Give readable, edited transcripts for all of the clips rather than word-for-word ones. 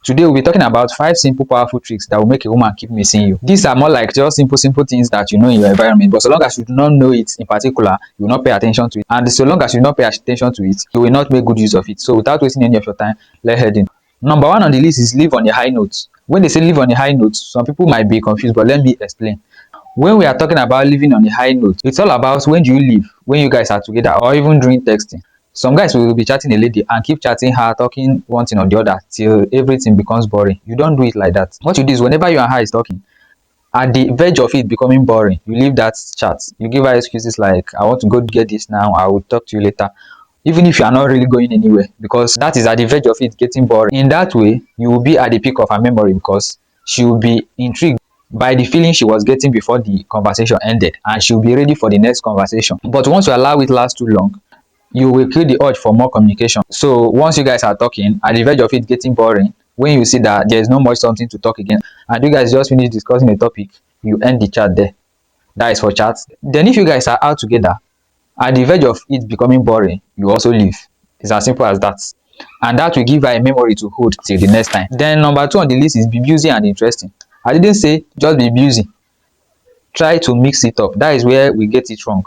Today we'll be talking about 5 simple powerful tricks that will make a woman keep missing you. These are more like just simple things that you know in your environment, but so long as you do not know it in particular, you will not pay attention to it. And so long as you do not pay attention to it, you will not make good use of it. So without wasting any of your time, let's head in. Number 1 on the list is live on a high note. When they say live on a high note, some people might be confused, but let me explain. When we are talking about living on a high note, it's all about when do you live, when you guys are together, or even during texting. Some guys will be chatting a lady and keep chatting her, talking one thing or the other till everything becomes boring. You don't do it like that. What you do is whenever you and her is talking, at the verge of it becoming boring, you leave that chat. You give her excuses like, I want to go get this now, I will talk to you later. Even if you are not really going anywhere, because that is at the verge of it getting boring. In that way, you will be at the peak of her memory because she will be intrigued by the feeling she was getting before the conversation ended, and she will be ready for the next conversation. But once you allow it last too long, you will kill the urge for more communication. So once you guys are talking, at the verge of it getting boring, when you see that there's no much something to talk again, and you guys just finish discussing a topic, you end the chat there. That is for chat. Then if you guys are out together, at the verge of it becoming boring, you also leave. It's as simple as that. And that will give her a memory to hold till the next time. Then number 2 on the list is be busy and interesting. I didn't say just be busy. Try to mix it up. That is where we get it wrong.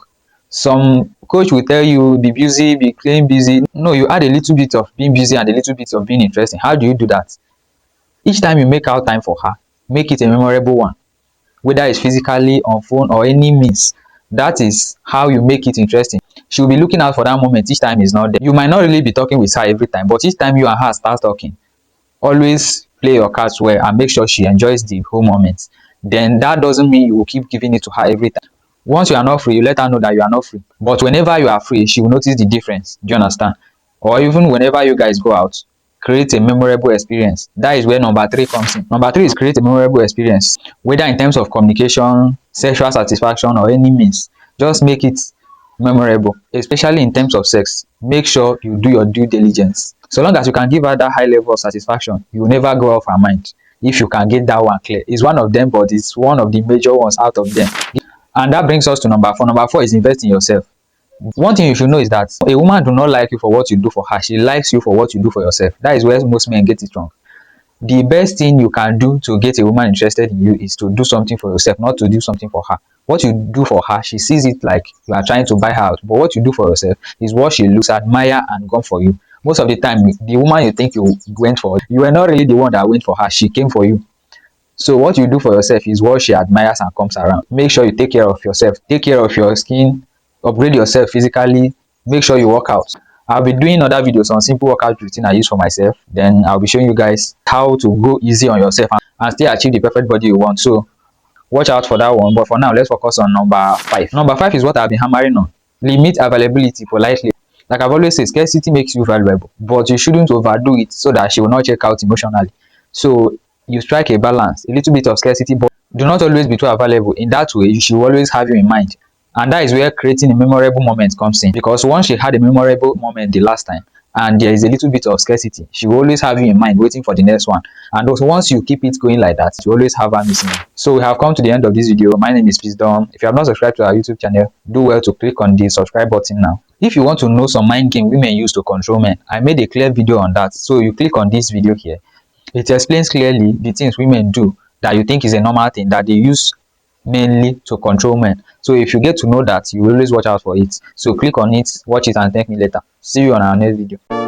Some coach will tell you be busy, be playing busy. No, you add a little bit of being busy and a little bit of being interesting. How do you do that? Each time you make out time for her, make it a memorable one, whether it's physically, on phone, or any means. That is how you make it interesting. She'll be looking out for that moment each time is not there. You might not really be talking with her every time, but each time you and her start talking, always play your cards well and make sure she enjoys the whole moment. Then that doesn't mean you will keep giving it to her every time. Once you are not free, you let her know that you are not free. But whenever you are free, she will notice the difference. Do you understand? Or even whenever you guys go out, create a memorable experience. That is where number 3 comes in. Number 3 is create a memorable experience, whether in terms of communication, sexual satisfaction, or any means. Just make it memorable, especially in terms of sex. Make sure you do your due diligence. So long as you can give her that high level of satisfaction, you will never go off her mind. If you can get that one clear, it's one of them, but it's one of the major ones out of them. And that brings us to number 4. Number 4 is invest in yourself. One thing you should know is that a woman do not like you for what you do for her. She likes you for what you do for yourself. That is where most men get it wrong. The best thing you can do to get a woman interested in you is to do something for yourself, not to do something for her. What you do for her, she sees it like you are trying to buy her out. But what you do for yourself is what she looks, admire, and come for you. Most of the time, the woman you think you went for, you were not really the one that went for her. She came for you. So what you do for yourself is what she admires and comes around. Make sure you take care of yourself. Take care of your skin. Upgrade yourself physically. Make sure you work out. I'll be doing other videos on simple workout routine I use for myself. Then I'll be showing you guys how to go easy on yourself and still achieve the perfect body you want. So watch out for that one. But for now, let's focus on number 5. Number 5 is what I've been hammering on. Limit availability politely. Like I've always said, scarcity makes you valuable, but you shouldn't overdo it so that she will not check out emotionally. So you strike a balance, a little bit of scarcity, but do not always be too available. In that way, she will always have you in mind. And that is where creating a memorable moment comes in. Because once she had a memorable moment the last time, and there is a little bit of scarcity, she will always have you in mind waiting for the next one. And also once you keep it going like that, you always have her missing. So we have come to the end of this video. My name is Wisdom. If you have not subscribed to our YouTube channel, do well to click on the subscribe button now. If you want to know some mind game women use to control men, I made a clear video on that. So you click on this video here. It explains clearly the things women do that you think is a normal thing that they use mainly to control men. So if you get to know that, you will always watch out for it. So click on it, watch it, and thank me later. See you on our next video.